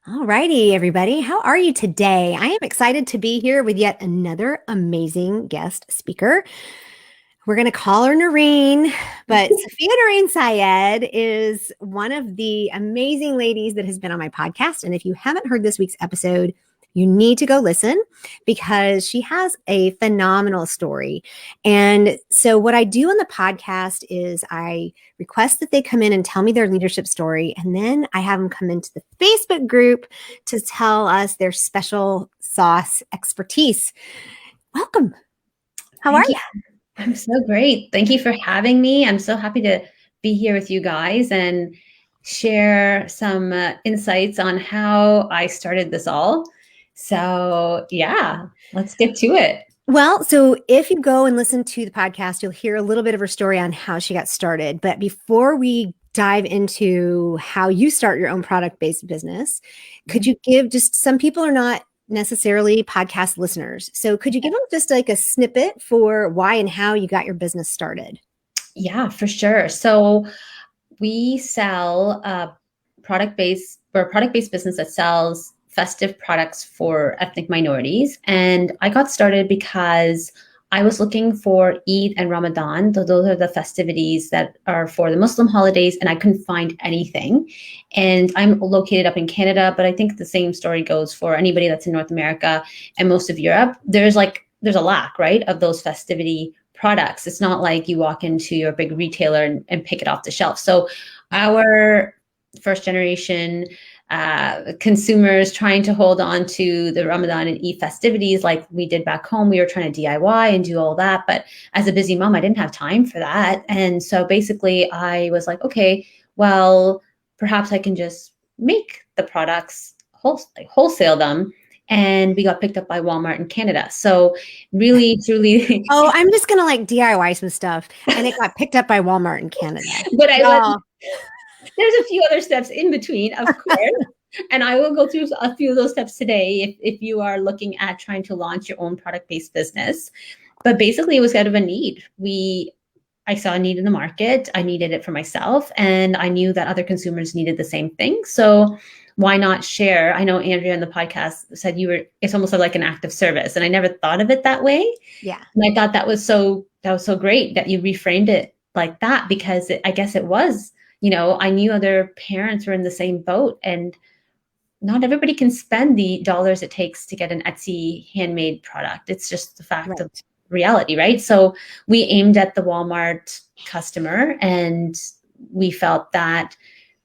All righty, everybody. How are you today? I am excited to be here with yet another amazing guest speaker. We're going to call her Noreen, but Sophia Noreen Syed is one of the amazing ladies that has been on my podcast. And if you haven't heard this week's episode, you need to go listen because she has a phenomenal story. And so, what I do on the podcast is I request that they come in and tell me their leadership story. And then I have them come into the Facebook group to tell us their special sauce expertise. Welcome. How are Thank you. I'm so great. Thank you for having me. I'm so happy to be here with you guys and share some insights on how I started this all. So, yeah, let's get to it. Well, so if you go and listen to the podcast, you'll hear a little bit of her story on how she got started. But before we dive into how you start your own product-based business, could you give just some people are not necessarily podcast listeners. So could you give them just like a snippet for why and how you got your business started? Yeah, for sure. So we sell a product-based business that sells festive products for ethnic minorities. And I got started because I was looking for Eid and Ramadan. So those are the festivities that are for the Muslim holidays, and I couldn't find anything. And I'm located up in Canada, but I think the same story goes for anybody that's in North America and most of Europe. There's a lack, right, of those festivity products. It's not like you walk into your big retailer and pick it off the shelf. So our first generation consumers trying to hold on to the Ramadan and Eid festivities like we did back home. We were trying to DIY and do all that. But as a busy mom, I didn't have time for that. And so basically I was like, okay, well, perhaps I can just make the products, wholesale them. And we got picked up by Walmart in Canada. So really, truly. Oh, I'm just going to like DIY some stuff. And it got picked up by Walmart in Canada. But there's a few other steps in between, of course. And I will go through a few of those steps today if you are looking at trying to launch your own product-based business. But basically, it was out of a need. I saw a need in the market. I needed it for myself. And I knew that other consumers needed the same thing. So why not share? I know Andrea on the podcast said it's almost like an act of service. And I never thought of it that way. Yeah. And I thought that was so great that you reframed it like that, because I guess it was. I knew other parents were in the same boat, and not everybody can spend the dollars it takes to get an Etsy handmade product. It's just the fact of reality, right? So we aimed at the Walmart customer, and we felt that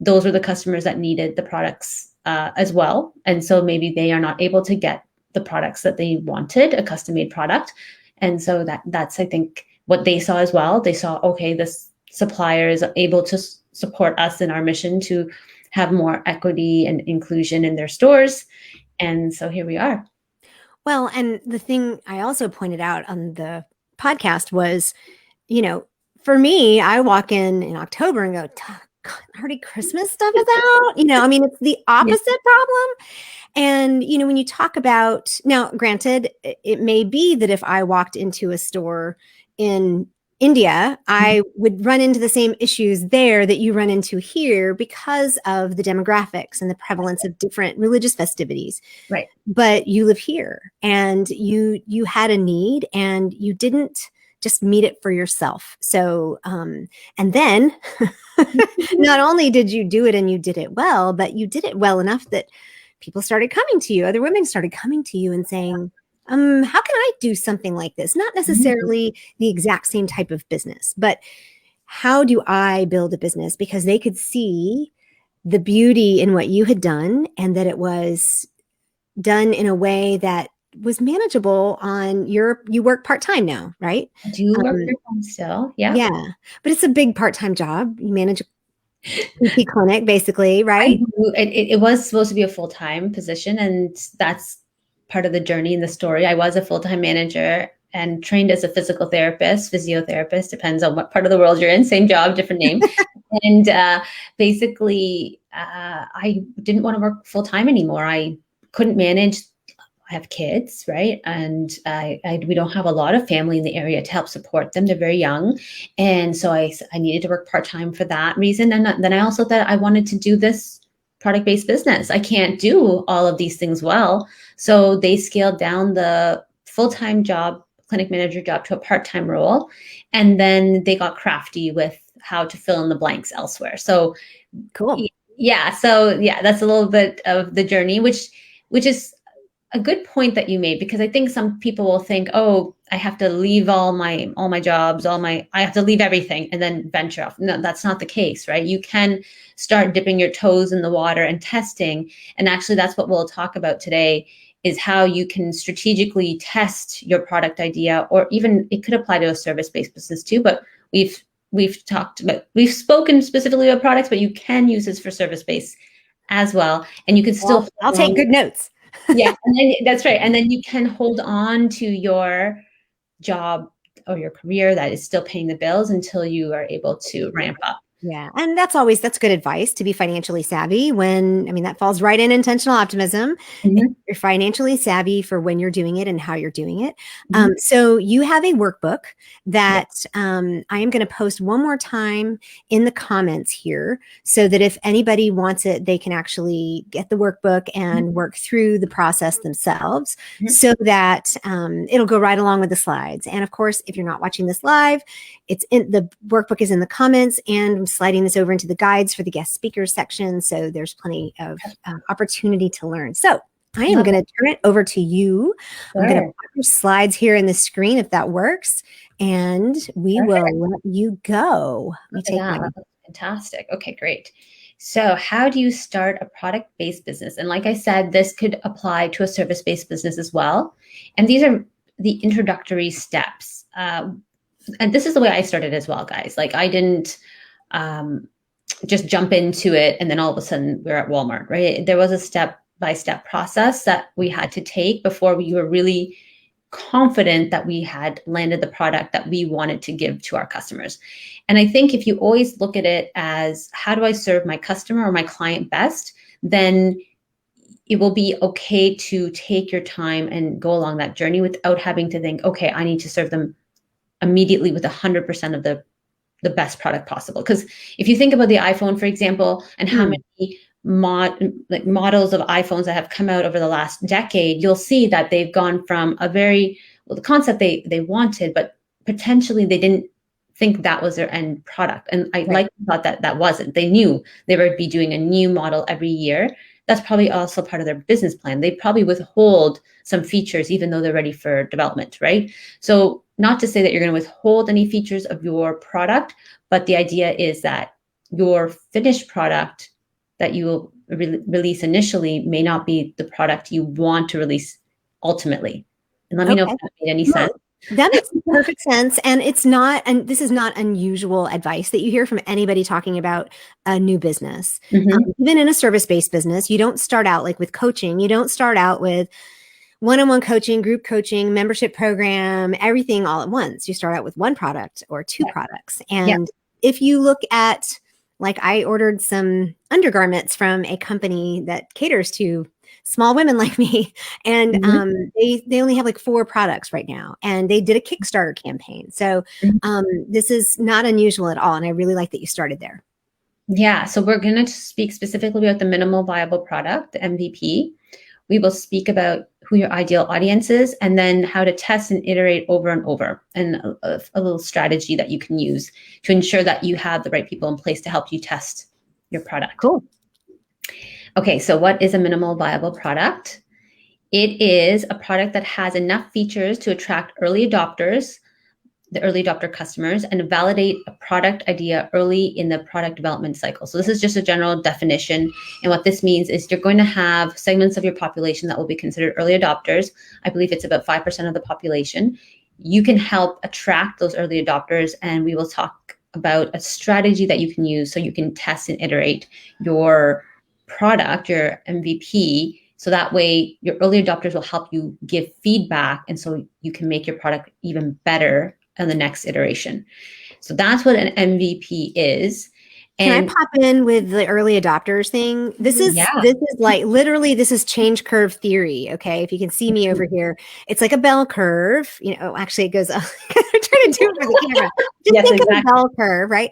those were the customers that needed the products as well. And so maybe they are not able to get the products that they wanted, a custom-made product. And so that's, I think, what they saw as well. They saw, okay, this supplier is able to support us in our mission to have more equity and inclusion in their stores. And so here we are. Well, and the thing I also pointed out on the podcast was, for me, I walk in October and go, God, already Christmas stuff is out. It's the opposite problem. And, when you talk about, now, granted, it may be that if I walked into a store in India, I would run into the same issues there that you run into here because of the demographics and the prevalence of different religious festivities. Right. But you live here and you had a need and you didn't just meet it for yourself. So, and then not only did you do it and you did it well, but you did it well enough that people started coming to you. Other women started coming to you and saying, how can I do something like this? Not necessarily the exact same type of business, but how do I build a business? Because they could see the beauty in what you had done and that it was done in a way that was manageable you work part-time now, right? I do work part-time still. Yeah. Yeah. But it's a big part-time job. You manage a PT clinic basically, right? It was supposed to be a full-time position, and that's part of the journey in the story. I was a full-time manager and trained as a physiotherapist, depends on what part of the world you're in, same job, different name. And basically, I didn't want to work full-time anymore. I couldn't manage. I have kids, right? And we don't have a lot of family in the area to help support them. They're very young. And so I needed to work part-time for that reason. And then I also thought I wanted to do this product-based business. I can't do all of these things well. So they scaled down the full-time job, clinic manager job, to a part-time role. And then they got crafty with how to fill in the blanks elsewhere. So Cool. yeah, that's a little bit of the journey, which is a good point that you made, because I think some people will think, oh, I have to leave all my jobs, I have to leave everything and then venture off. No, that's not the case, right? You can start dipping your toes in the water and testing. And actually, that's what we'll talk about today, is how you can strategically test your product idea, or even it could apply to a service-based business too. But we've spoken specifically about products, but you can use this for service-based as well. And you can still, I'll take good notes. yeah, and then, that's right. And then you can hold on to your job or your career that is still paying the bills until you are able to ramp up. Yeah. And that's good advice, to be financially savvy that falls right in intentional optimism. Mm-hmm. You're financially savvy for when you're doing it and how you're doing it. Mm-hmm. So you have a workbook that I am going to post one more time in the comments here, so that if anybody wants it, they can actually get the workbook and work through the process themselves, so that it'll go right along with the slides. And of course, if you're not watching this live, the workbook is in the comments, and I'm sliding this over into the guides for the guest speakers section. So there's plenty of opportunity to learn. So I am going to turn it over to you. Sure. I'm going to put your slides here in the screen, if that works, and we will let you go. Fantastic. Okay, great. So how do you start a product-based business? And like I said, this could apply to a service-based business as well. And these are the introductory steps. And this is the way I started as well, guys. Like, I didn't just jump into it and then all of a sudden we're at Walmart, right? There was a step-by-step process that we had to take before we were really confident that we had landed the product that we wanted to give to our customers. And I think if you always look at it as, how do I serve my customer or my client best, then it will be okay to take your time and go along that journey without having to think, okay, I need to serve them immediately with 100% of the best product possible. Because if you think about the iPhone, for example, and how many models of iPhones that have come out over the last decade, you'll see that they've gone from the concept they wanted, but potentially they didn't think that was their end product. And I thought that wasn't. They knew they would be doing a new model every year. That's probably also part of their business plan. They probably withhold some features even though they're ready for development, right? So not to say that you're going to withhold any features of your product, but the idea is that your finished product that you will release initially may not be the product you want to release ultimately. And let me know if that made any sense. That makes perfect sense. And this is not unusual advice that you hear from anybody talking about a new business. Even in a service-based business, you don't start out like with coaching. You don't start out with one-on-one coaching, group coaching, membership program, everything all at once. You start out with one product or two products. And if you look at, like, I ordered some undergarments from a company that caters to small women like me. And they only have like 4 products right now. And they did a Kickstarter campaign. So this is not unusual at all. And I really like that you started there. Yeah. So we're going to speak specifically about the minimal viable product, the MVP. We will speak about who your ideal audience is, and then how to test and iterate over and over, and a little strategy that you can use to ensure that you have the right people in place to help you test your product. Cool. Okay, so what is a minimal viable product? It is a product that has enough features to attract early adopters, the early adopter customers, and validate a product idea early in the product development cycle. So this is just a general definition. And what this means is you're going to have segments of your population that will be considered early adopters. I believe it's about 5% of the population. You can help attract those early adopters, and we will talk about a strategy that you can use so you can test and iterate your product, your MVP, so that way your early adopters will help you give feedback, and so you can make your product even better in the next iteration. So that's what an MVP is. And can I pop in with the early adopters thing? This is like literally, this is change curve theory. Okay. If you can see me over here, it's like a bell curve, actually it goes up. I'm trying going to do it for the camera. Just Yes, think of a exactly. bell curve, right?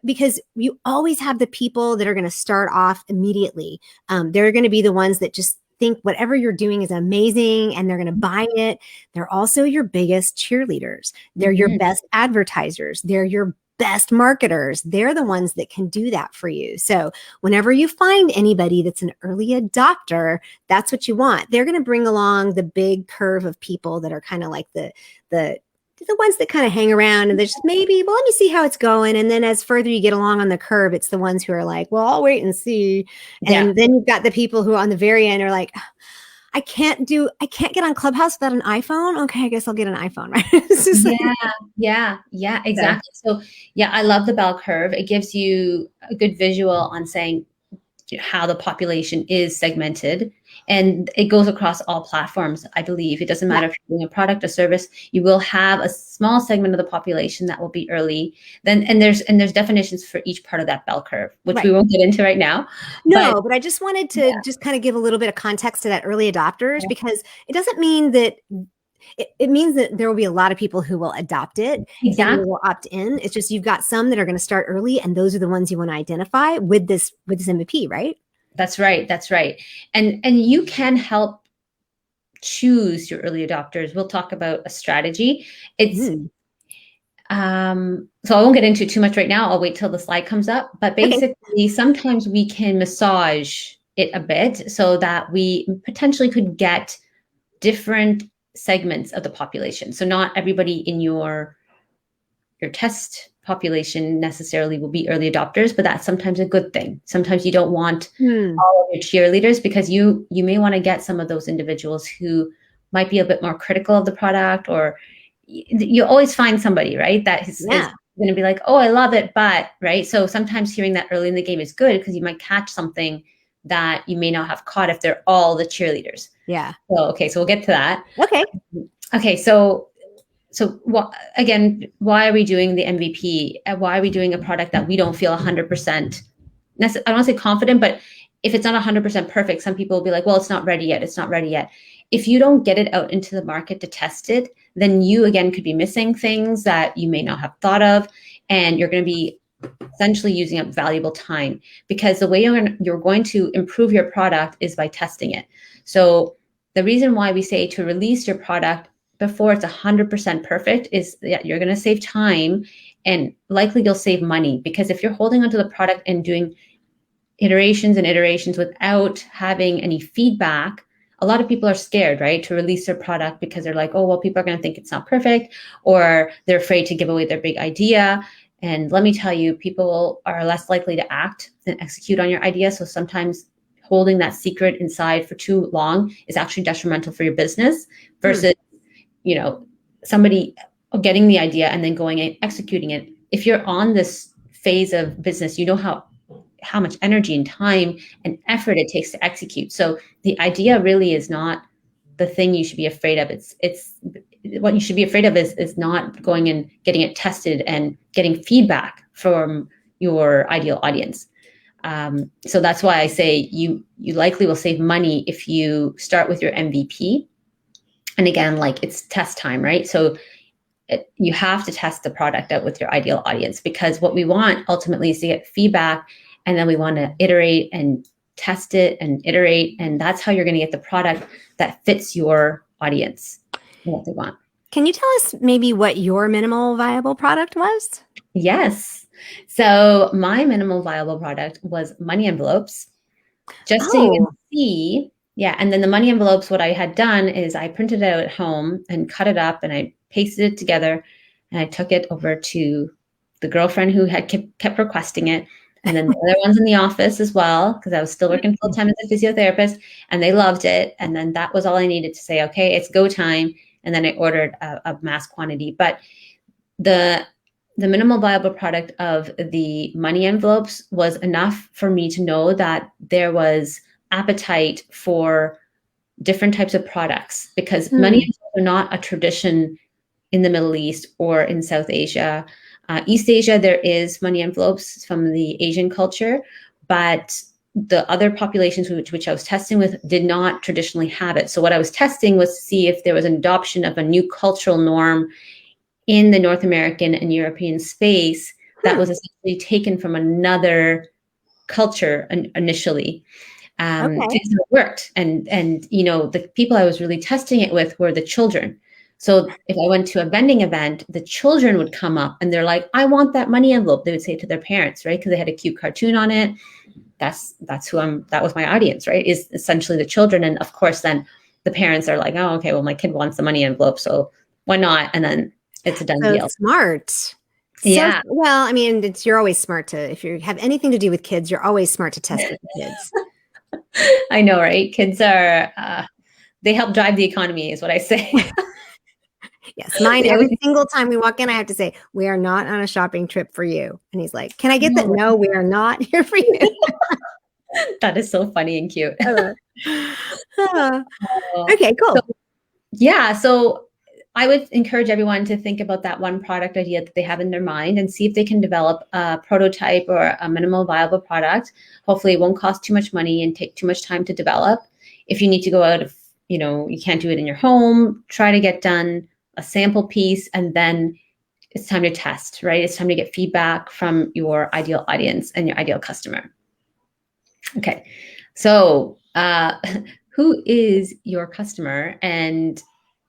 Because you always have the people that are going to start off immediately. They're going to be the ones that just think whatever you're doing is amazing and they're going to buy it. They're also your biggest cheerleaders. They're your Mhm. best advertisers. They're your best marketers. They're the ones that can do that for you. So whenever you find anybody that's an early adopter, that's what you want. They're going to bring along the big curve of people that are kind of like the ones that kind of hang around and they're just maybe, well, let me see how it's going. And then as further you get along on the curve, it's the ones who are like, well, I'll wait and see. Yeah. And then you've got the people who on the very end are like, I can't get on Clubhouse without an iPhone. Okay, I guess I'll get an iPhone, right? It's just like, Yeah, so, exactly. So, yeah, I love the bell curve. It gives you a good visual on saying how the population is segmented, and it goes across all platforms. I believe it doesn't yeah, matter if you're doing a product or service, you will have a small segment of the population that will be early. Then, and there's definitions for each part of that bell curve, which we right. won't get into right now. But No, but I just wanted to yeah, just kind of give a little bit of context to that early adopters because it doesn't mean that it means that there will be a lot of people who will adopt it and they exactly. will opt in. It's just you've got some that are going to start early, and those are the ones you want to identify with this MVP, right? That's right. That's right. And you can help choose your early adopters. We'll talk about a strategy. It's Mm, so I won't get into too much right now. I'll wait till the slide comes up. But okay. basically, sometimes we can massage it a bit so that we potentially could get different segments of the population. So not everybody in your test population necessarily will be early adopters, but that's sometimes a good thing. Sometimes you don't want Hmm. all of your cheerleaders because you may want to get some of those individuals who might be a bit more critical of the product, or you always find somebody, right, that is Yeah. going to be like, oh, I love it, but right. So sometimes hearing that early in the game is good because you might catch something that you may not have caught if they're all the cheerleaders. Yeah. So okay, so we'll get to that. Okay. Okay, so again, why are we doing the MVP? And why are we doing a product that we don't feel 100%? I don't want to say confident, but if it's not 100% perfect, some people will be like, well, it's not ready yet. It's not ready yet. If you don't get it out into the market to test it, then you again could be missing things that you may not have thought of, and you're going to be essentially using up valuable time because the way you're going to improve your product is by testing it. So the reason why we say to release your product before it's 100% perfect is that you're going to save time and likely you'll save money, because if you're holding onto the product and doing iterations and iterations without having any feedback, a lot of people are scared, right, to release their product because they're like, oh, well, people are going to think it's not perfect, or they're afraid to give away their big idea. And let me tell you, people are less likely to act and execute on your idea. So sometimes holding that secret inside for too long is actually detrimental for your business Hmm. versus, somebody getting the idea and then going and executing it. If you're on this phase of business, you know how much energy and time and effort it takes to execute. So the idea really is not the thing you should be afraid of. It's what you should be afraid of is not going and getting it tested and getting feedback from your ideal audience. So that's why I say you likely will save money if you start with your MVP. And again, like, it's test time, right? So you have to test the product out with your ideal audience, because what we want ultimately is to get feedback, and then we want to iterate and test it and iterate, and that's how you're going to get the product that fits your audience and what they want. Can you tell us maybe what your minimal viable product was? Yes. So my minimal viable product was money envelopes, just so you can Oh, see. Yeah. And then the money envelopes, what I had done is I printed it out at home and cut it up and I pasted it together, and I took it over to the girlfriend who had kept requesting it. And then the other ones in the office as well, because I was still working full time as a physiotherapist, and they loved it. And then that was all I needed to say, okay, it's go time. And then I ordered a mass quantity. But the the minimal viable product of the money envelopes was enough for me to know that there was appetite for different types of products, because money hmm. envelopes are not a tradition in the Middle East or in South Asia. East Asia, there is money envelopes from the Asian culture, but the other populations which I was testing with did not traditionally have it. So what I was testing was to see if there was an adoption of a new cultural norm in the North American and European space that was essentially taken from another culture initially. Okay. Things that worked, and you know, the people I was really testing it with were the children. So if I went to a vending event, the children would come up and they're like, "I want that money envelope." They would say to their parents, right? Because they had a cute cartoon on it. That's who I'm. That was my audience, right? Is essentially the children, and of course, then the parents are like, "Oh, okay, well, my kid wants the money envelope, so why not?" And then it's a done So deal. smart. So, Yeah, well, I mean, you're always smart to, if you have anything to do with kids, you're always smart to test with the kids. I know, right? Kids are they help drive the economy, is what I say. Yes, mine, They every always single time we walk in, I have to say, we are not on a shopping trip for you. And he's like, can I get that? know, No, we are not here for you. that is so funny and cute. Uh, Oh, okay, so cool. yeah, so I would encourage everyone to think about that one product idea that they have in their mind and see if they can develop a prototype or a minimal viable product. Hopefully, it won't cost too much money and take too much time to develop. If you need to go out of, you know, you can't do it in your home, try to get done a sample piece, and then it's time to test, right? It's time to get feedback from your ideal audience and your ideal customer. Okay, so who is your customer? And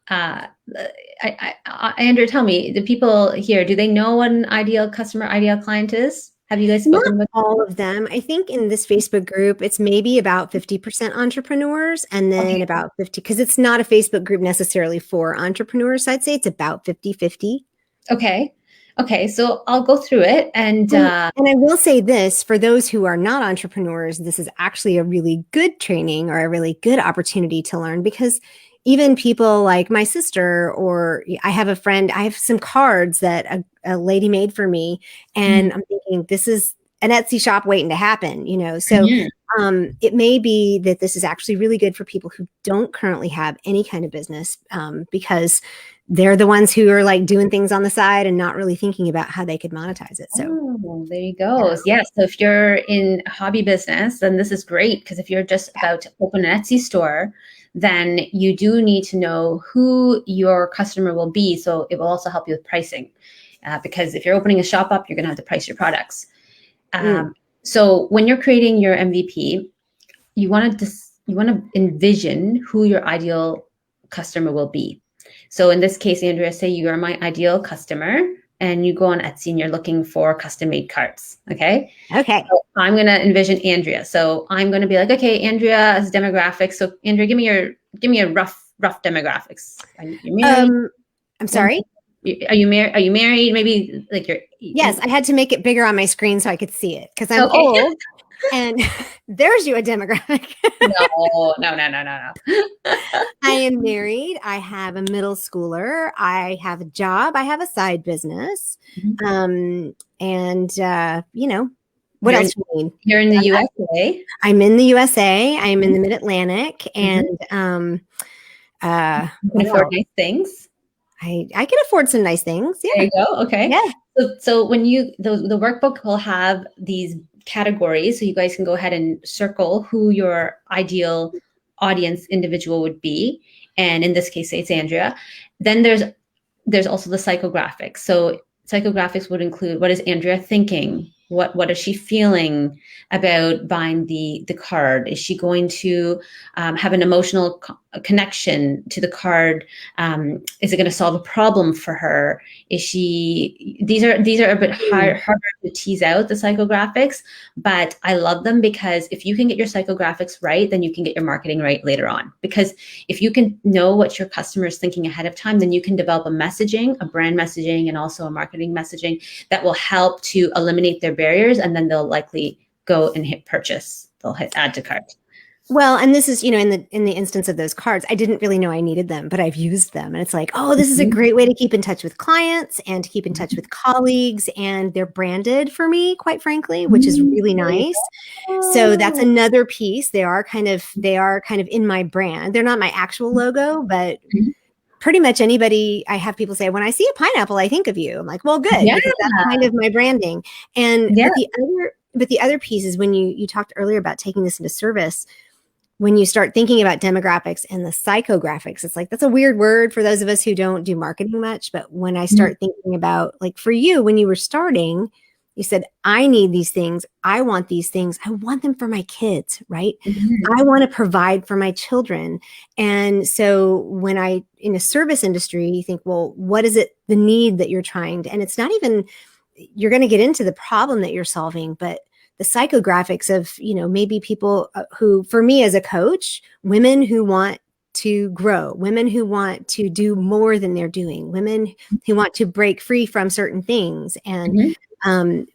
Andrea, tell me, the people here, do they know what an ideal customer, ideal client is? Have you guys Not spoken about? all of them. I think in this Facebook group, it's maybe about 50% entrepreneurs and then Okay, about 50, because it's not a Facebook group necessarily for entrepreneurs. So I'd say it's about 50-50. okay, okay. So I'll go through it, and And I will say this, for those who are not entrepreneurs, this is actually a really good training or a really good opportunity to learn, because even people like my sister, or I have a friend, I have some cards that a lady made for me. mhm, And I'm thinking, this is an Etsy shop waiting to happen, you know? So mhm. it may be that this is actually really good for people who don't currently have any kind of business, because they're the ones who are like doing things on the side and not really thinking about how they could monetize it. So, Oh, there you yeah. go. Yeah. So if you're in hobby business, then this is great, because if you're just about to open an Etsy store, then you do need to know who your customer will be. So it will also help you with pricing, because if you're opening a shop up, you're going to have to price your products. Mm. So when you're creating your MVP, you want to envision who your ideal customer will be. So in this case, Andrea, say you are my ideal customer, and you go on Etsy and you're looking for custom made cards. Okay. Okay. So I'm going to envision Andrea. So I'm going to be like, okay, Andrea's demographics. So Andrea, give me a rough demographics. You're married. Um, I'm sorry. Are you married? Are you married? Maybe like you're. Yes, I had to make it bigger on my screen so I could see it because I'm Okay. old. And there's you a demographic. No. I am married. I have a middle schooler. I have a job. I have a side business. Mhm. And what You're else in, do you need? you're in the USA. I'm in the USA. I am in Mhm. the Mid Atlantic, Mhm. and You can what afford else? nice things. I can afford some nice things. There Yeah, you go. Okay. yeah. So when the workbook will have these categories, so you guys can go ahead and circle who your ideal audience individual would be, and in this case, say it's Andrea. Then there's also the psychographics. So psychographics would include, what is Andrea thinking? What is she feeling about buying the card? Is she going to have an emotional connection to the card? Is it going to solve a problem for her? Is she? These are a bit harder to tease out, the psychographics, but I love them, because if you can get your psychographics right, then you can get your marketing right later on. Because if you can know what your customer is thinking ahead of time, then you can develop a messaging, a brand messaging, and also a marketing messaging that will help to eliminate their barriers, and then they'll likely go and hit purchase. They'll hit add to cart. Well, and this is, in the instance of those cards, I didn't really know I needed them, but I've used them. And it's like, oh, this is a great way to keep in touch with clients and to keep in touch with colleagues. And they're branded for me, quite frankly, which is really There you nice. So that's go. another piece. They are kind of in my brand. They're not my actual logo, but Mhm. pretty much anybody, I have people say, when I see a pineapple, I think of you. I'm like, well, good, Yeah, because that's kind of my branding. And yeah. but the other piece is when you talked earlier about taking this into service. when you start thinking about demographics and the psychographics, it's like that's a weird word for those of us who don't do marketing much. But when I start thinking about, like, for you, when you were starting, you said, I need these things. I want these things. I want them for my kids, right? I want to provide for my children. And so when in a service industry, you think, well, what is it, the need that you're trying to, and it's not even, you're going to get into the problem that you're solving, but the psychographics of, maybe people who, for me as a coach, women who want to grow, women who want to do more than they're doing, women who want to break free from certain things. And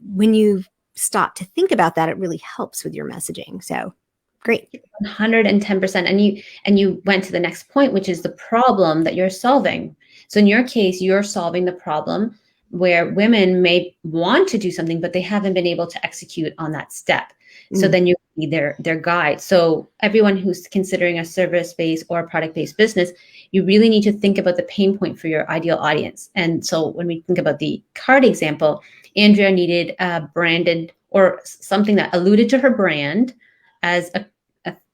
when you stop to think about that, it really helps with your messaging. So great. 110%. And you went to the next point, which is the problem that you're solving. So in your case, you're solving the problem where women may want to do something, but they haven't been able to execute on that step. So then you need their guide. So everyone who's considering a service-based or product-based business, you really need to think about the pain point for your ideal audience. And so when we think about the card example, Andrea needed a branded or something that alluded to her brand as a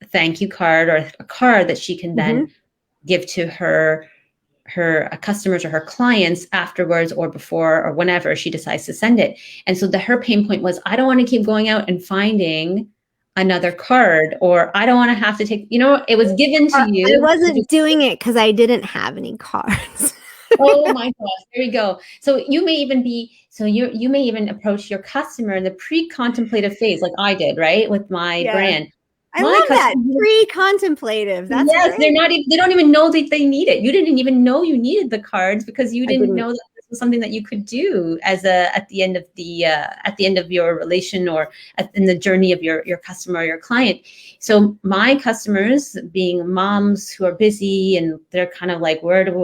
thank you card, or a card that she can then give to her customers or her clients afterwards or before or whenever she decides to send it. And so her pain point was, I don't want to keep going out and finding another card, or I don't want to have to take, it was given to you. I wasn't doing it because I didn't have any cards. Oh my gosh, there we go. So you may even you may even approach your customer in the pre-contemplative phase, like I did, right? With my brand. I love that, pre-contemplative. That's yes, great. they don't even know that they need it. You didn't even know you needed the cards because you didn't know that this was something that you could do as at the end of your relation, or in the journey of your customer or your client. So my customers, being moms who are busy and they're kind of like,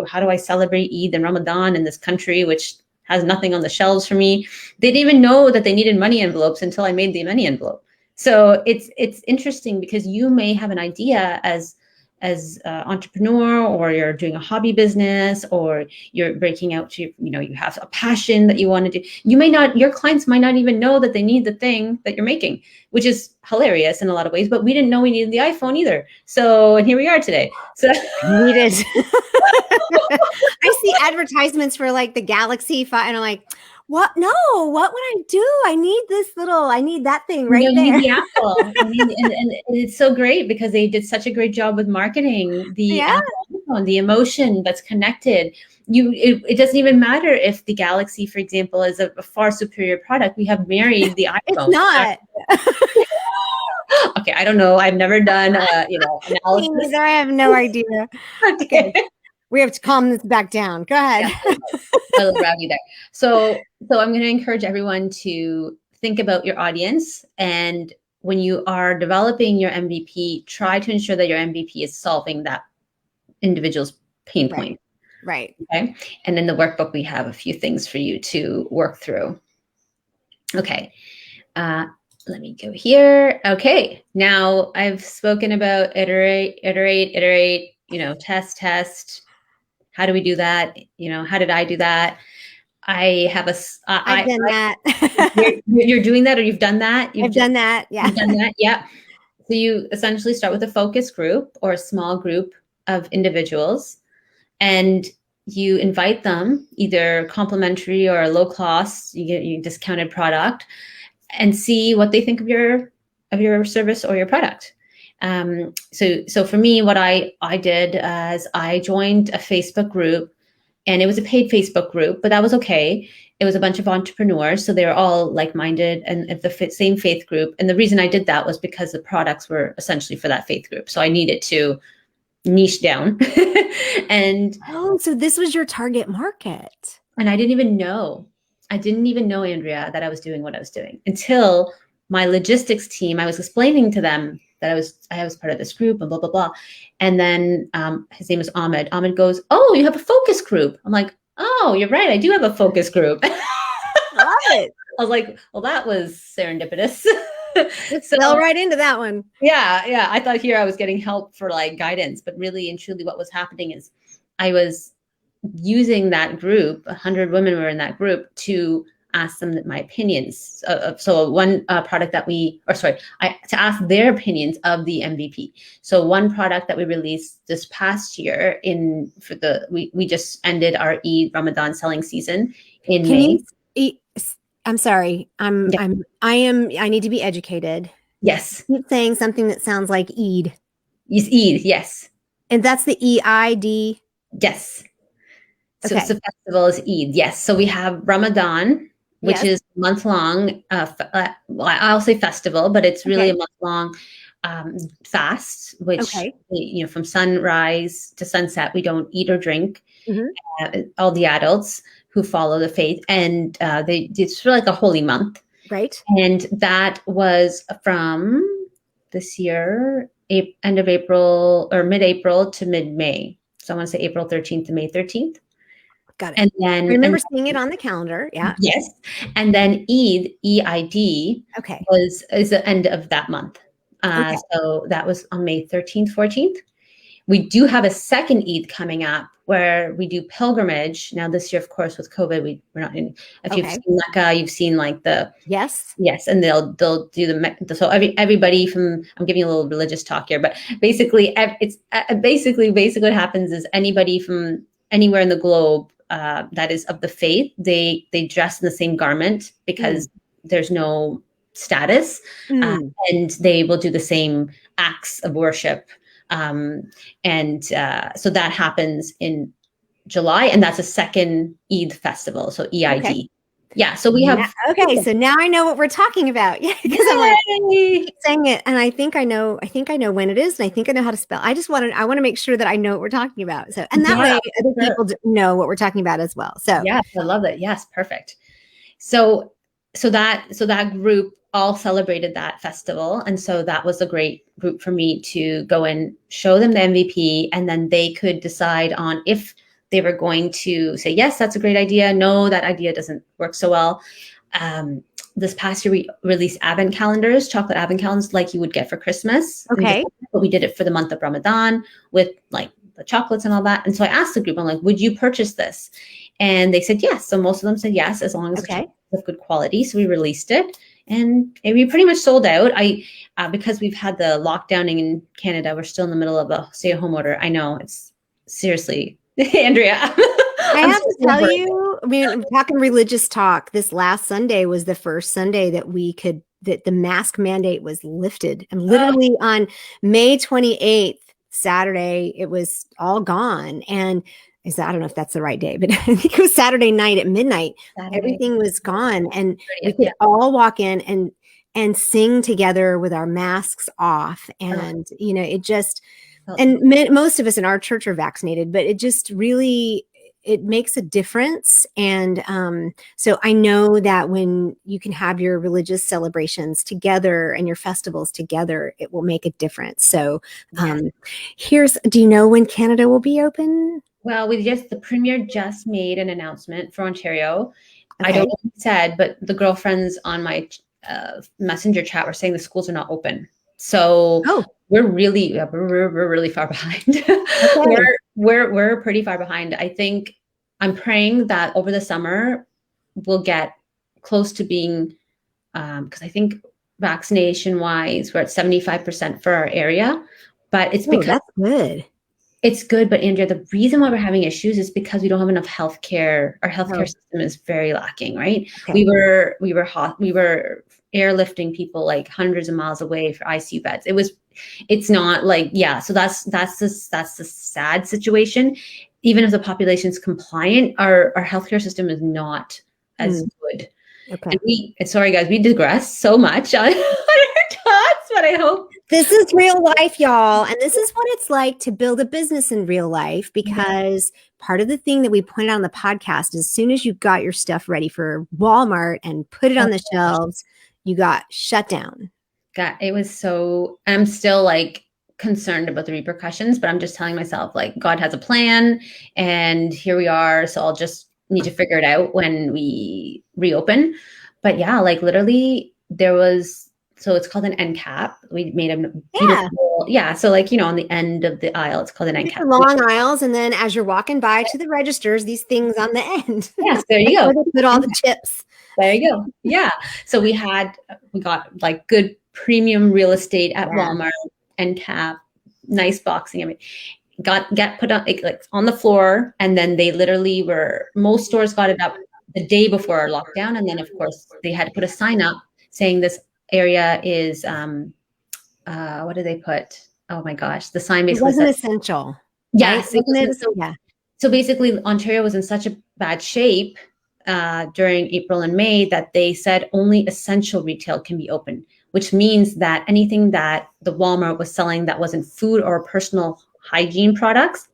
how do I celebrate Eid and Ramadan in this country, which has nothing on the shelves for me? They didn't even know that they needed money envelopes until I made the money envelope. So it's interesting because you may have an idea as an entrepreneur, or you're doing a hobby business, or you're breaking out to, you have a passion that you want to do. Your clients might not even know that they need the thing that you're making, which is hilarious in a lot of ways, but we didn't know we needed the iPhone either. So, and here we are today. So needed. I see advertisements for like the Galaxy 5 and I'm like, what? No, what would I do? I need that thing right there. You need the Apple. And it's so great because they did such a great job with marketing the Apple, the emotion that's connected. It doesn't even matter if the Galaxy, for example, is a far superior product. We have married the iPhone. It's not. Okay, I don't know. I've never done analysis. Me neither. I have no idea. Okay. We have to calm this back down. Go ahead. I will grab you there. So I'm going to encourage everyone to think about your audience. And when you are developing your MVP, try to ensure that your MVP is solving that individual's pain point. Right. Okay. And in the workbook, we have a few things for you to work through. Okay. Let me go here. Okay. Now I've spoken about iterate, test. How do we do that? How did I do that? I have I've done that. You're doing that, or you've done that? I've done that. Yeah. You've done that. Yeah. So you essentially start with a focus group or a small group of individuals, and you invite them, either complimentary or low cost, you get your discounted product, and see what they think of your service or your product. So for me, what I did is I joined a Facebook group, and it was a paid Facebook group, but that was okay. It was a bunch of entrepreneurs, so they were all like-minded and at the same faith group. And the reason I did that was because the products were essentially for that faith group. So I needed to niche down. And so this was your target market. And I didn't even know, Andrea, that I was doing what I was doing until my logistics team, I was explaining to them that I was part of this group and blah, blah, blah. And then his name is Ahmed. Ahmed goes, "Oh, you have a focus group." I'm like, "Oh, you're right. I do have a focus group." Love it. I was like, well, that was serendipitous. So fell right into that one. Yeah. I thought here I was getting help for like guidance, but really and truly what was happening is I was using that group, 100 women were in that group, to ask them my opinions. So one product that to ask their opinions of the MVP. So one product that we released this past year we just ended our Eid Ramadan selling season in Can May. I'm sorry. Yeah. I need to be educated. Yes. Keep saying something that sounds like Eid. It's Eid, yes. And that's the EID. Yes. So Okay. the festival is Eid. Yes. So we have Ramadan, which Yes. is month long. I'll say festival, but it's really a month long fast, which from sunrise to sunset, we don't eat or drink. All the adults who follow the faith, and it's really like a holy month. Right. And that was from this year, end of April or mid-April to mid-May. So I want to say April 13th to May 13th. Got it. And then I remember seeing it on the calendar. Yeah. Yes. And then Eid, EID, is the end of that month. So that was on May 13th, 14th. We do have a second Eid coming up where we do pilgrimage. Now this year, of course, with COVID, we're not in. If you've seen Mecca, you've seen like yes, and they'll do so everybody from. I'm giving you a little religious talk here, but basically, it's basically what happens is anybody from anywhere in the globe that is of the faith, they dress in the same garment because there's no status, and they will do the same acts of worship. So that happens in July, and that's a second Eid festival. So EID. Okay. Yeah. So we have. So now I know what we're talking about. Yeah. Because I'm like saying it, and I think I know when it is, and I think I know how to spell. I want to make sure that I know what we're talking about. So, and that way other people know what we're talking about as well. So yeah, I love it. Yes. Perfect. So that group all celebrated that festival. And so that was a great group for me to go and show them the MVP, and then they could decide on if they were going to say, yes, that's a great idea. No, that idea doesn't work so well. This past year, we released chocolate advent calendars like you would get for Christmas. Okay. But we did it for the month of Ramadan with like the chocolates and all that. And so I asked the group, I'm like, would you purchase this? And they said yes. So most of them said yes, as long as it's of good quality. So we released it. And we pretty much sold out. Because we've had the lockdown in Canada, we're still in the middle of a stay-at-home order. I know, it's seriously, Andrea. I have to tell you, I mean, I'm talking religious talk. This last Sunday was the first Sunday that that the mask mandate was lifted. And literally on May 28th, Saturday, it was all gone. And I don't know if that's the right day, but I think it was Saturday night at midnight. Everything was gone, and we could all walk in and sing together with our masks off. And it just, and most of us in our church are vaccinated, but it just really, it makes a difference. And so I know that when you can have your religious celebrations together and your festivals together, it will make a difference. So do you know when Canada will be open? Well, the premier just made an announcement for Ontario. I don't know what he said, but the girlfriends on my messenger chat were saying the schools are not open. So we're really far behind. We're pretty far behind. I think I'm praying that over the summer we'll get close to being, because I think vaccination wise we're at 75% for our area, but it's because that's good. It's good, but Andrea, the reason why we're having issues is because we don't have enough healthcare. Our healthcare system is very lacking, right? Okay. We were airlifting people like hundreds of miles away for ICU beds. It's not like, so that's the sad situation. Even if the population is compliant, our healthcare system is not as good. Okay. And sorry guys, we digress so much on our thoughts, but I hope this is real life, y'all. And this is what it's like to build a business in real life, because part of the thing that we pointed out on the podcast is as soon as you got your stuff ready for Walmart and put it on the shelves, you got shut down. It was so, I'm still like concerned about the repercussions, but I'm just telling myself like God has a plan and here we are. So I'll just need to figure it out when we reopen. But like literally so it's called an end cap. We made a beautiful, so like, on the end of the aisle, it's called an end cap. Long aisles. And then as you're walking by to the registers, these things on the end. Yes, there you go. Put all the chips. There you go. Yeah. So we got like good premium real estate at Walmart and cap, nice boxing. I mean, get put on like on the floor, and then they literally most stores got it up the day before our lockdown, and then of course they had to put a sign up saying this area is what did they put? Oh my gosh, the sign It basically wasn't said essential. yes, Right? it was. Yeah. So basically, Ontario was in such a bad shape during April and May that they said only essential retail can be open, which means that anything that the Walmart was selling that wasn't food or personal hygiene products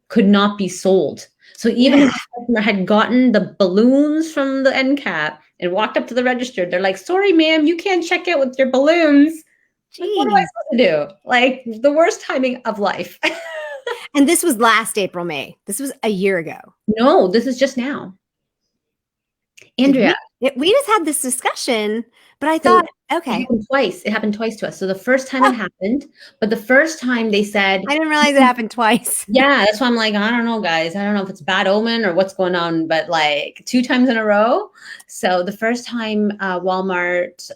could not be sold. So even if the customer had gotten the balloons from the end cap and walked up to the register, they're like, sorry, ma'am, you can't check out with your balloons. Like, what am I supposed to do? Like the worst timing of life. And this was last April, May. This was a year ago. No, this is just now. Andrea. We just had this discussion, but I thought, okay. It happened twice to us. So the first time it happened, but the first time they said, I didn't realize it happened twice. Yeah, that's why I'm like, I don't know, guys. I don't know if it's bad omen or what's going on, but like 2 times in a row. So the first time Walmart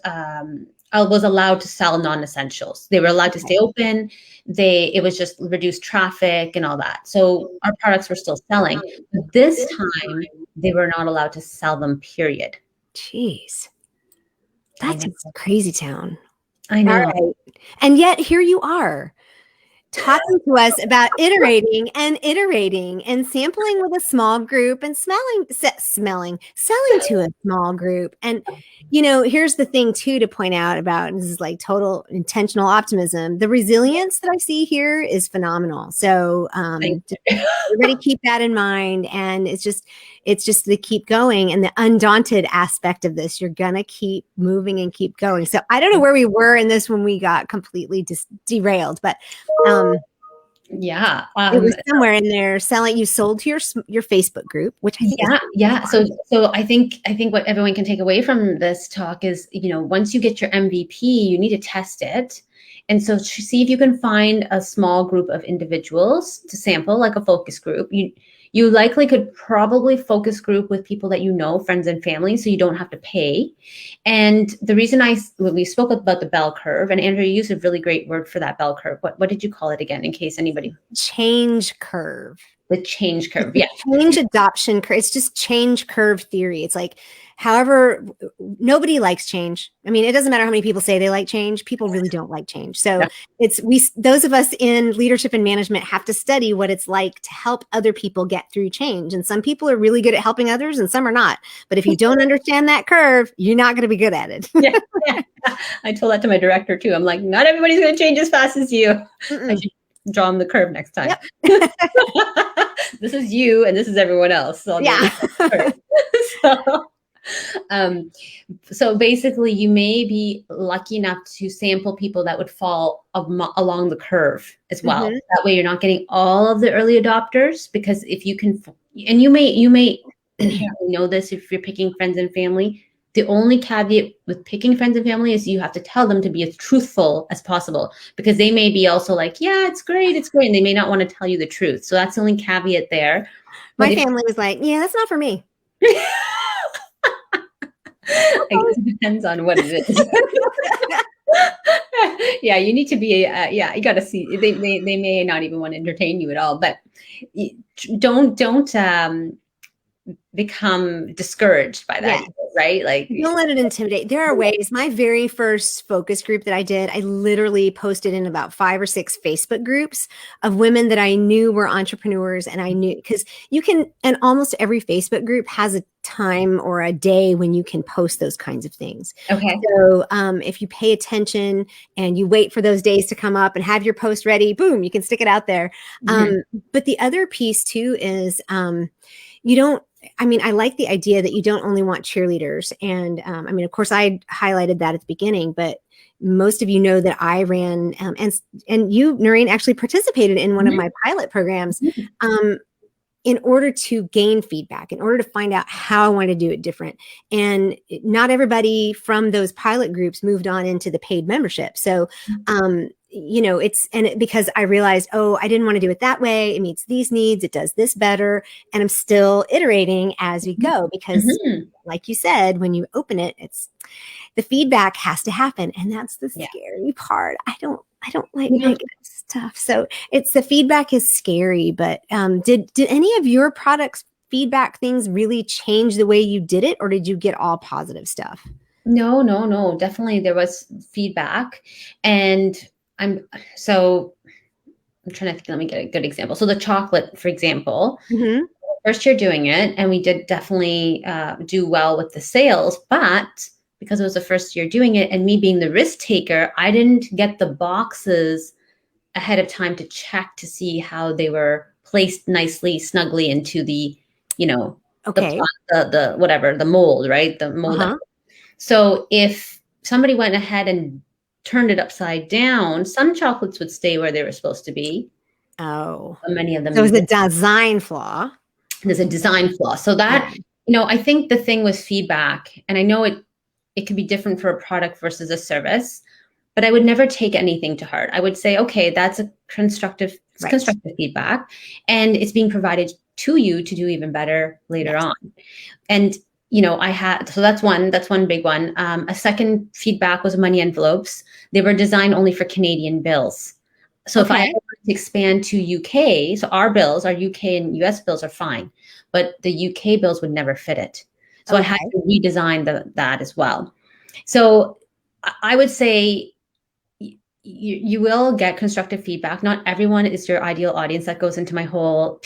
was allowed to sell non-essentials. They were allowed to stay open. It was just reduced traffic and all that. So our products were still selling. But this time they were not allowed to sell them, period. Jeez. That's a crazy town. I know. Right. And yet here you are talking to us about iterating and sampling with a small group and selling to a small group. And, here's the thing too, to point out about, this is like total intentional optimism. The resilience that I see here is phenomenal. So everybody keep that in mind. And it's just the keep going and the undaunted aspect of this. You're going to keep moving and keep going. So I don't know where we were in this when we got completely derailed, but yeah, it was somewhere in there selling. You sold to your Facebook group, which I think yeah. So I think what everyone can take away from this talk is, once you get your MVP, you need to test it, and so see if you can find a small group of individuals to sample, like a focus group. You likely could probably focus group with people that friends and family, so you don't have to pay. And the reason when we spoke about the bell curve, and Andrea, you used a really great word for that bell curve. What did you call it again, in case anybody? Change curve. The change curve, yeah. Change adoption curve. It's just change curve theory. It's like, however, nobody likes change. I mean, it doesn't matter how many people say they like change. People really don't like change. So those of us in leadership and management have to study what it's like to help other people get through change. And some people are really good at helping others and some are not. But if you don't understand that curve, you're not going to be good at it. Yeah. I told that to my director too. I'm like, not everybody's going to change as fast as you. I should draw them the curve next time. Yep. This is you and this is everyone else. So so basically you may be lucky enough to sample people that would fall along the curve as well. Mm-hmm. That way you're not getting all of the early adopters, because if you can, and you may know this if you're picking friends and family, the only caveat with picking friends and family is you have to tell them to be as truthful as possible, because they may be also like, yeah, it's great. And they may not want to tell you the truth. So that's the only caveat there. My family was like, yeah, that's not for me. I guess it depends on what it is. Yeah, you need to be, you got to see, they may not even want to entertain you at all, but don't become discouraged by that. Yeah. Right? Like, don't let it intimidate. There are ways. My very first focus group that I did, I literally posted in about 5 or 6 Facebook groups of women that I knew were entrepreneurs. And I knew, because you can, and almost every Facebook group has a time or a day when you can post those kinds of things. Okay. So if you pay attention and you wait for those days to come up and have your post ready, boom, you can stick it out there. Mm-hmm. But the other piece too is I like the idea that you don't only want cheerleaders. And of course, I highlighted that at the beginning, but most of you know that I ran, and you, Noreen, actually participated in one of my pilot programs in order to gain feedback, in order to find out how I want to do it different. And not everybody from those pilot groups moved on into the paid membership. So because I realized, oh, I didn't want to do it that way. It meets these needs. It does this better. And I'm still iterating as we go because Mhm. like you said, when you open it, the feedback has to happen. And that's the Yeah. scary part. I don't like You know, negative stuff. So it's the feedback is scary, but did any of your products feedback things really change the way you did it, or did you get all positive stuff? no, no, no. Definitely there was feedback. And I'm so I'm trying to think, let me get a good example. So the chocolate, for example, Mm-hmm. first year doing it, and we did definitely do well with the sales, but because it was the first year doing it and me being the risk taker, I didn't get the boxes ahead of time to check to see how they were placed nicely, snugly into the, you know, the Okay. plot, the whatever, the mold, right? The mold. Uh-huh. So if somebody went ahead and turned it upside down, some chocolates would stay where they were supposed to be. Oh. But many of So it them was a did. design flaw. There's a design flaw. So Yeah. that, I think the thing with feedback, and I know it could be different for a product versus a service, but I would never take anything to heart. I would say, okay, that's it's Right. constructive feedback, and it's being provided to you to do even better later Yes. on. And I had, so that's one big one. A second feedback was money envelopes. They were designed only for Canadian bills. So if I ever Okay. wanted to expand to UK, so our bills, our UK and US bills are fine, but the UK bills would never fit it. So I had Okay. to redesign that as well. So I would say you will get constructive feedback. Not everyone is your ideal audience. That goes into my whole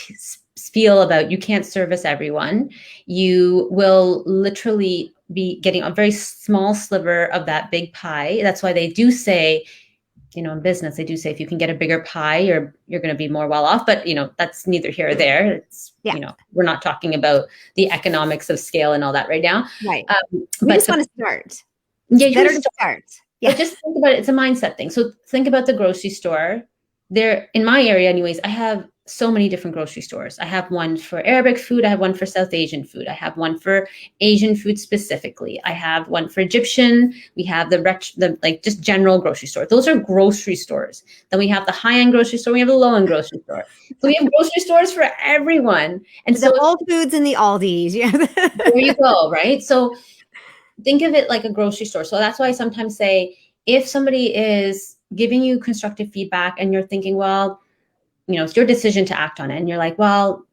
spiel about you can't service everyone. You will literally be getting a very small sliver of that big pie. That's why they do say, in business, they do say if you can get a bigger pie, you're going to be more well off. But that's neither here or there. It's Yeah. we're not talking about the economics of scale and all that right now. Right. We But just want to start. yeah, It's you can better to start. start. But Yeah. just think about it. It's a mindset thing. So think about the grocery store. There, in my area, anyways, I have so many different grocery stores. I have one for Arabic food. I have one for South Asian food. I have one for Asian food specifically. I have one for Egyptian. We have the like just general grocery store. Those are grocery stores. Then we have the high end grocery store. We have the low end grocery store. So we have grocery stores for everyone. And The so Whole Foods and the Aldi's. Yeah. there you go, right? So think of it like a grocery store. So that's why I sometimes say if somebody is giving you constructive feedback and you're thinking, well, it's your decision to act on it. And you're like, well,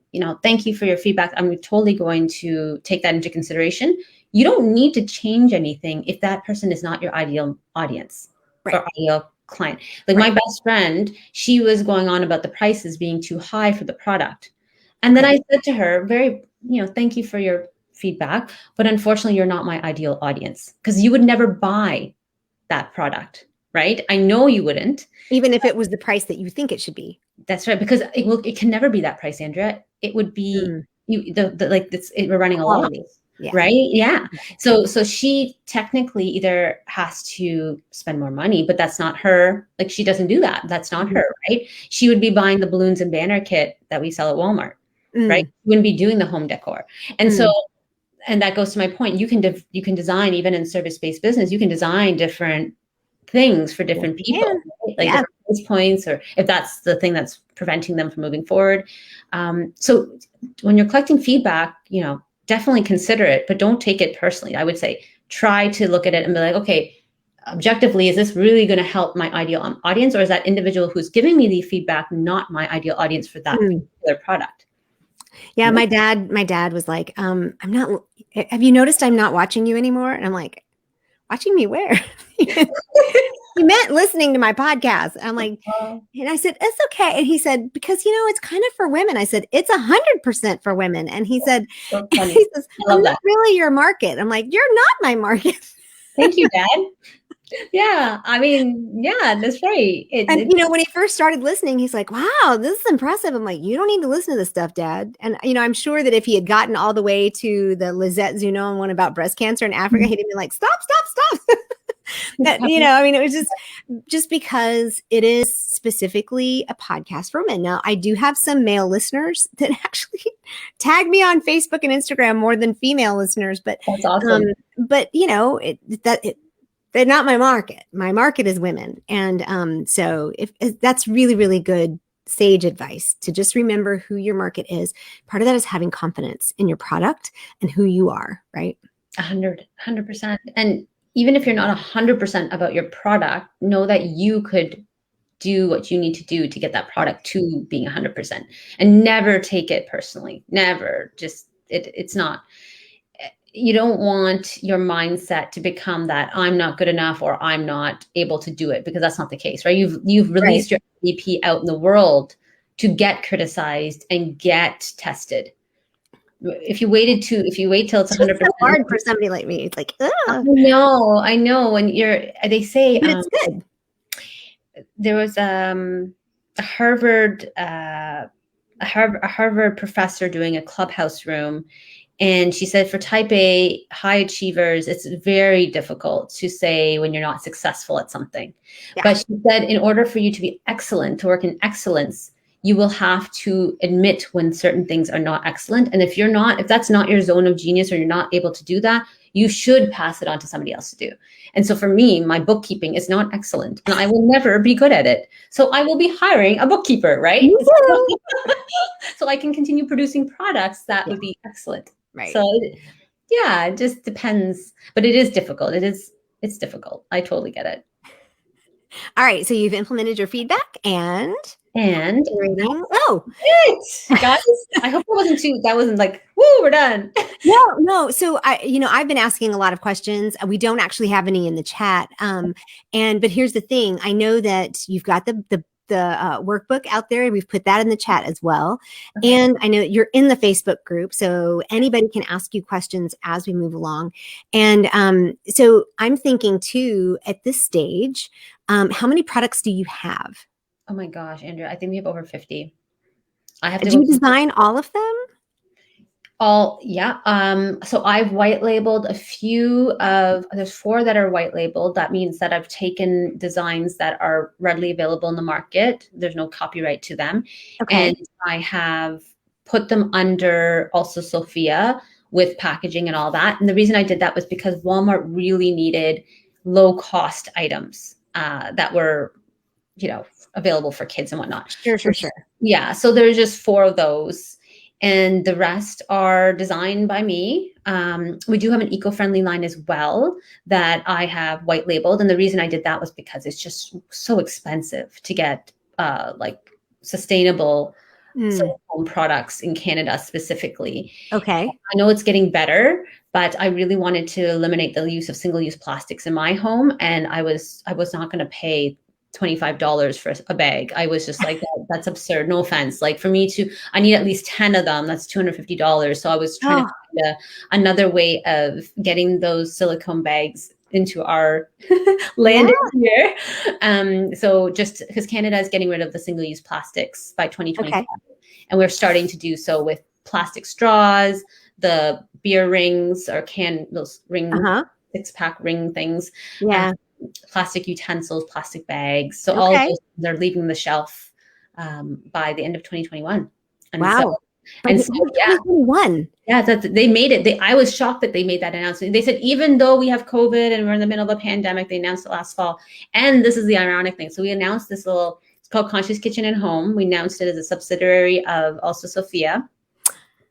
thank you for your feedback. I'm totally going to take that into consideration. You don't need to change anything if that person is not your ideal audience Right. or ideal client. Like my Right. best friend, she was going on about the prices being too high for the product. And then Okay. I said to her, very, thank you for your feedback, but unfortunately, you're not my ideal audience because you would never buy that product, right? I know you wouldn't. Even if it was the price that you think it should be. That's right, because it can never be that price, Andrea. It would be Mm. we're running a loss, Quality. Yeah. right? Yeah. Yeah. So she technically either has to spend more money, but that's not her. Like she doesn't do that. That's not Mhm. her, right? She would be buying the balloons and banner kit that we sell at Walmart, right? Mm. She wouldn't be doing the home decor. And so Mm. and that goes to my point. You can design, even in service-based business, you can design different things for Yes, different you people, can. right? Like Yeah. different price points, or if that's the thing that's preventing them from moving forward. So when you're collecting feedback, definitely consider it, but don't take it personally. I would say try to look at it and be like, okay, objectively, is this really going to help my ideal audience, or is that individual who's giving me the feedback not my ideal audience for that Mm. particular product? Yeah. My dad was like, I'm not, have you noticed I'm not watching you anymore? And I'm like, watching me where? He meant listening to my podcast. I'm like, and I said, it's okay. And he said, because it's kind of for women. I said, it's 100% for women. And he said, So funny. he says, I I'm love not that. really your market. I'm like, you're not my market. Thank you, Dad. Yeah, I mean, yeah, that's right. And when he first started listening, he's like, wow, this is impressive. I'm like, you don't need to listen to this stuff, Dad. And I'm sure that if he had gotten all the way to the Lizette Zunon one about breast cancer in Africa, he'd have been like, stop, stop, stop. That, I mean, it was just because it is specifically a podcast for women. Now, I do have some male listeners that actually tag me on Facebook and Instagram more than female listeners, but That's awesome. but they're not my market. My market is women. And so if that's really, really good sage advice to just remember who your market is. Part of that is having confidence in your product and who you are, right? 100%. And even if you're not 100% about your product, know that you could do what you need to do to get that product to being 100%, and never take it personally. Never. Just it's not, you don't want your mindset to become that I'm not good enough or I'm not able to do it, because that's not the case, right? You've released your MVP out in the world to get criticized and get tested. If you wait till it's 100%, it's so hard for somebody like me. It's like, ugh. I know. When they say, But it's good. There was a Harvard professor doing a clubhouse room, and she said for type A high achievers, it's very difficult to say when you're not successful at something. Yeah. But she said in order for you to be excellent, to work in excellence, you will have to admit when certain things are not excellent. And if that's not your zone of genius, or you're not able to do that, you should pass it on to somebody else to do. And so for me, my bookkeeping is not excellent and I will never be good at it. So I will be hiring a bookkeeper, right? So I can continue producing products that would be excellent. Right. So yeah, it just depends, but it is difficult. It's difficult. I totally get it. All right. So you've implemented your feedback and oh, it, guys, I hope that wasn't like, woo, we're done. No. So I've been asking a lot of questions. We don't actually have any in the chat. But here's the thing. I know that you've got the workbook out there, and we've put that in the chat as well. Okay. And I know you're in the Facebook group, so anybody can ask you questions as we move along. And so I'm thinking too, at this stage, how many products do you have? Oh my gosh, Andrea, I think we have over 50. Did you design all of them? Yeah. So I've white labeled a few there's 4 that are white labeled. That means that I've taken designs that are readily available in the market. There's no copyright to them. Okay. And I have put them under also Sophia with packaging and all that. And the reason I did that was because Walmart really needed low cost items that were, available for kids and whatnot. Sure. Yeah. So there's just 4 of those. And the rest are designed by me. We do have an eco-friendly line as well that I have white labeled. And the reason I did that was because it's just so expensive to get sustainable silicone products in Canada specifically. Okay. I know it's getting better, but I really wanted to eliminate the use of single-use plastics in my home. And I was not going to pay $25 for a bag. I was just like, that's absurd. No offense. Like for me I need at least 10 of them. That's $250. So I was trying to find another way of getting those silicone bags into our land here. So just because Canada is getting rid of the single-use plastics by 2025. Okay. And we're starting to do so with plastic straws, the beer rings or those ring, 6-pack ring things. Yeah. Plastic utensils, plastic bags. So all of those they're leaving the shelf by the end of 2021. And wow. And so 2021. Yeah, they made it. I was shocked that they made that announcement. They said, even though we have COVID and we're in the middle of a pandemic, they announced it last fall. And this is the ironic thing. So we announced this it's called Conscious Kitchen and Home. We announced it as a subsidiary of also Sophia.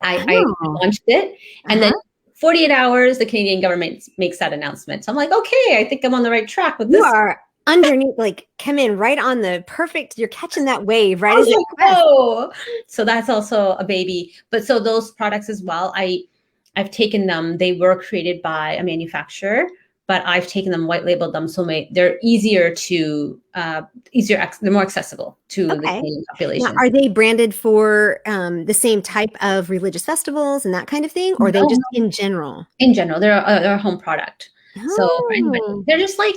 I launched it. And then 48 hours, the Canadian government makes that announcement. So I'm like, okay, I think I'm on the right track with this. You are underneath, come in right on the perfect, you're catching that wave, right? So that's also a baby. But so those products as well, I've taken them, they were created by a manufacturer, but I've taken them, white labeled them, so they're easier to, they're more accessible to the Canadian population. Now, are they branded for the same type of religious festivals and that kind of thing? Or are they just in general? In general, they're a home product. So they're just like,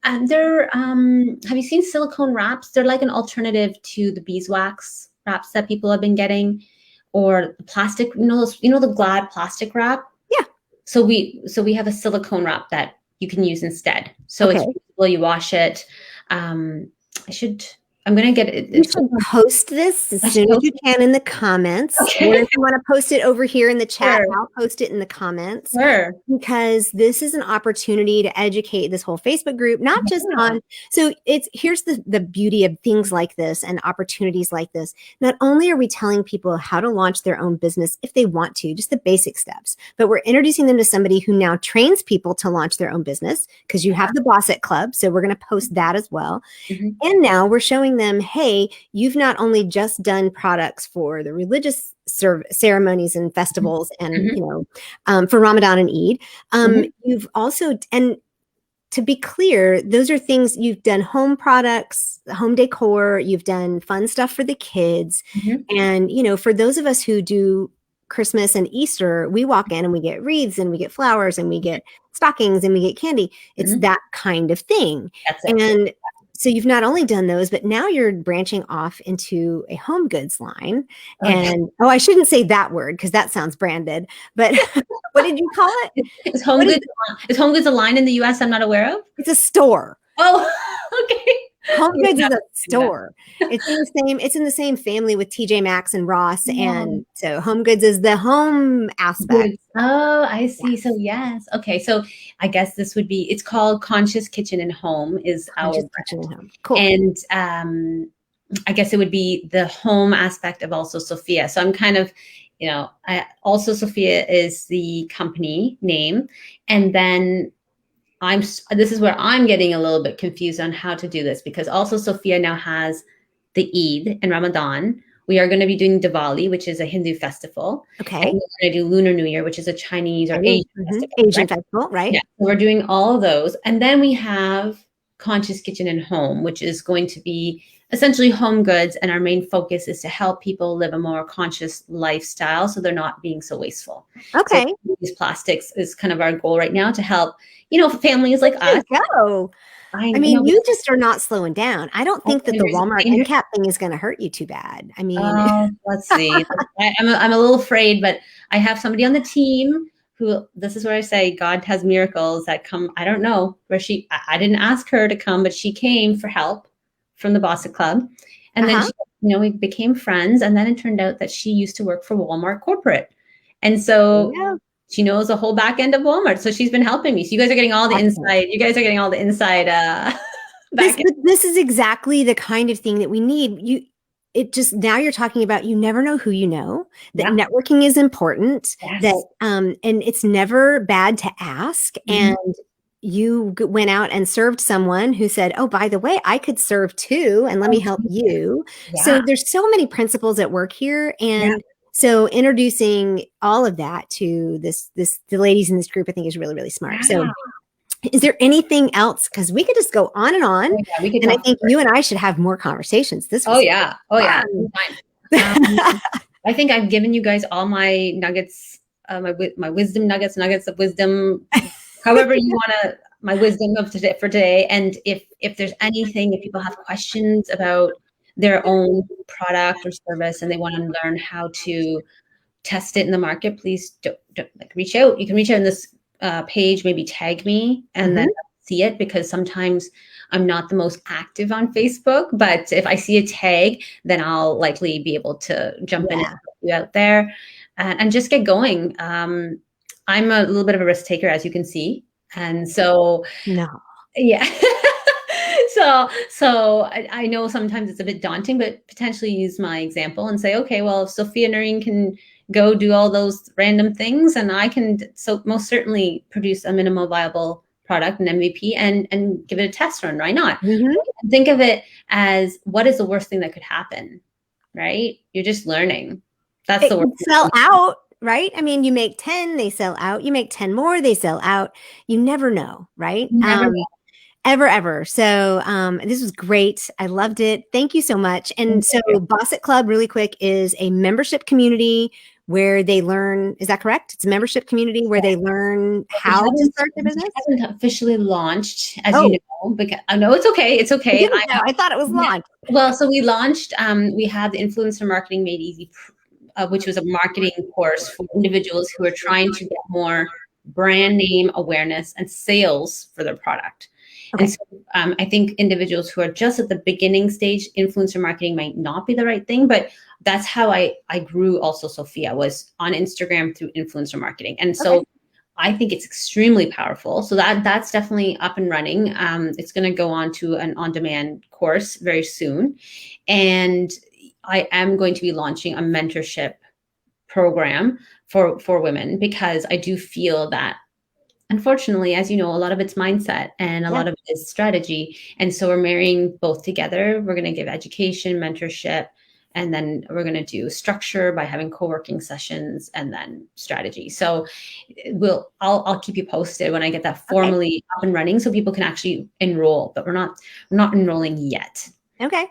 have you seen Silicone Wraps? They're like an alternative to the beeswax wraps that people have been getting, or the plastic, the Glad plastic wrap. Yeah. So we have a silicone wrap that you can use instead. So it's reusable, you wash it. I should I'm gonna get it. You should post this as soon as you can in the comments, or Okay. if you want to post it over here in the chat, Sure. I'll post it in the comments. Sure. Because this is an opportunity to educate this whole Facebook group, not just on, so here's the beauty of things like this and opportunities like this. Not only are we telling people how to launch their own business if they want to, just the basic steps, but we're introducing them to somebody who now trains people to launch their own business, because you have the Boss It Club. So we're going to post that as well. Mm-hmm. And now we're showing them, hey, you've not only just done products for the religious ceremonies and festivals and, for Ramadan and Eid, you've also, and to be clear, those are things you've done: home products, home decor, you've done fun stuff for the kids. And, for those of us who do Christmas and Easter, we walk in and we get wreaths and we get flowers and we get stockings and we get candy. It's that kind of thing. That's it. And so you've not only done those, but now you're branching off into a home goods line. And I shouldn't say that word because that sounds branded, but what did you call it? Is Home Goods a line in the US I'm not aware of? It's a store. Oh, okay. Home Goods is a store. It's in the same family with TJ Maxx and Ross. And so Home Goods is the home aspect. Oh, I see. Yes. So yes. Okay. So I guess this would be, it's called Conscious Kitchen and Home is Conscious our Kitchen and Home. Cool. And I guess it would be the home aspect of also Sophia. So I'm kind of, also Sophia is the company name. And then this is where I'm getting a little bit confused on how to do this, because also Sophia now has the Eid and Ramadan. We are going to be doing Diwali, which is a Hindu festival. Okay. And we're going to do Lunar New Year, which is a Chinese or Asian festival. Asian festival, right? Yeah. So we're doing all of those. And then we have Conscious Kitchen and Home, which is going to be essentially home goods. And our main focus is to help people live a more conscious lifestyle so they're not being so wasteful. Okay. So these plastics is kind of our goal right now to help, families like us. Go. I mean, you just are not slowing down. I don't think that the Walmart end cap thing is going to hurt you too bad. I mean, let's see. I'm a little afraid, but I have somebody on the team who, this is where I say God has miracles that come. I don't know where I didn't ask her to come, but she came for help from the Boss It Club. And then, we became friends. And then it turned out that she used to work for Walmart corporate. And so she knows the whole back end of Walmart. So she's been helping me. So you guys are getting all the inside. You guys are getting all the inside. This is exactly the kind of thing that we need. Now you're talking about, you never know who you know, that networking is important, that, and it's never bad to ask. And you went out and served someone who said, oh, by the way, I could serve too. And let me help you. Yeah. So there's so many principles at work here. And so introducing all of that to the ladies in this group, I think is really, really smart. Yeah. So is there anything else? Because we could just go on and on. And I think you and I should have more conversations. Oh, yeah. I think I've given you guys all my nuggets, my wisdom nuggets of wisdom, however you want to, my wisdom of today for today. And if there's anything, if people have questions about their own product or service and they want to learn how to test it in the market, please don't reach out. You can reach out in this page, maybe tag me and then see it, because sometimes I'm not the most active on Facebook, but if I see a tag, then I'll likely be able to jump in and help you out there and just get going. I'm a little bit of a risk taker, as you can see. And so, So I know sometimes it's a bit daunting, but potentially use my example and say, okay, well, if Sophia and Noreen can go do all those random things, and I can so most certainly produce a minimal viable product, an MVP, and give it a test run. Why not? Think of it as, what is the worst thing that could happen, right? You're just learning. That's the worst. Sell out, right? I mean, you make 10, they sell out. You make 10 more, they sell out. You never know, right? Never know. Ever. So this was great. I loved it. Thank you so much. And so Boss It Club, really quick, is a membership community where they learn. Is that correct? It's a membership community where they learn how to start their business. It hasn't officially launched, as you know. Because I know it's okay. It's okay. I thought it was launched. Well, so we launched. We had the Influencer Marketing Made Easy, which was a marketing course for individuals who are trying to get more brand name awareness and sales for their product. And Okay. so I think individuals who are just at the beginning stage, influencer marketing might not be the right thing, but that's how I grew also Sophia, was on Instagram through influencer marketing. And Okay. so I think it's extremely powerful. So that's definitely up and running. It's going to go on to an on-demand course very soon. And I am going to be launching a mentorship program for women, because I do feel that, unfortunately, as you know, a lot of it's mindset and a Yeah. lot of it is strategy. And so we're marrying both together. We're going to give education, mentorship, and then we're going to do structure by having co-working sessions, and then strategy. So I'll keep you posted when I get that Okay. formally up and running, so people can actually enroll, but we're not enrolling yet. Okay.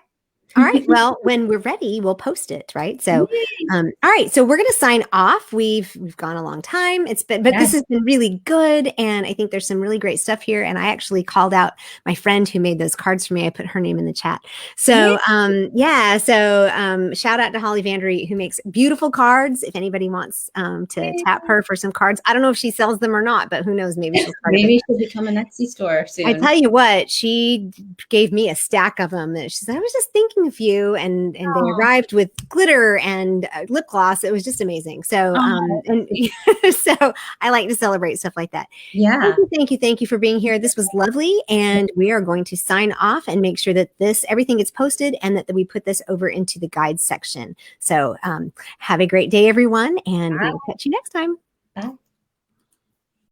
All right. Well, when we're ready, we'll post it, right? So, all right. So we're going to sign off. We've gone a long time. But this Yes. has been really good, and I think there's some really great stuff here. And I actually called out my friend who made those cards for me. I put her name in the chat. Yeah. So, yeah. So, shout out to Holly Vandery, who makes beautiful cards. If anybody wants to tap her for some cards, I don't know if she sells them or not, but who knows? Maybe she'll start a Maybe business. it should become an Etsy store I soon. tell you what, she gave me a stack of them. She said, I was just thinking of you. And they Oh, arrived with glitter and lip gloss. It was just amazing. So, oh, and so I like to celebrate stuff like that. Thank yeah. you, thank you, thank you for being here. This was lovely. And we are going to sign off and make sure that everything gets posted, and that we put this over into the guides section. So, have a great day, everyone. And we will catch you next time. Bye.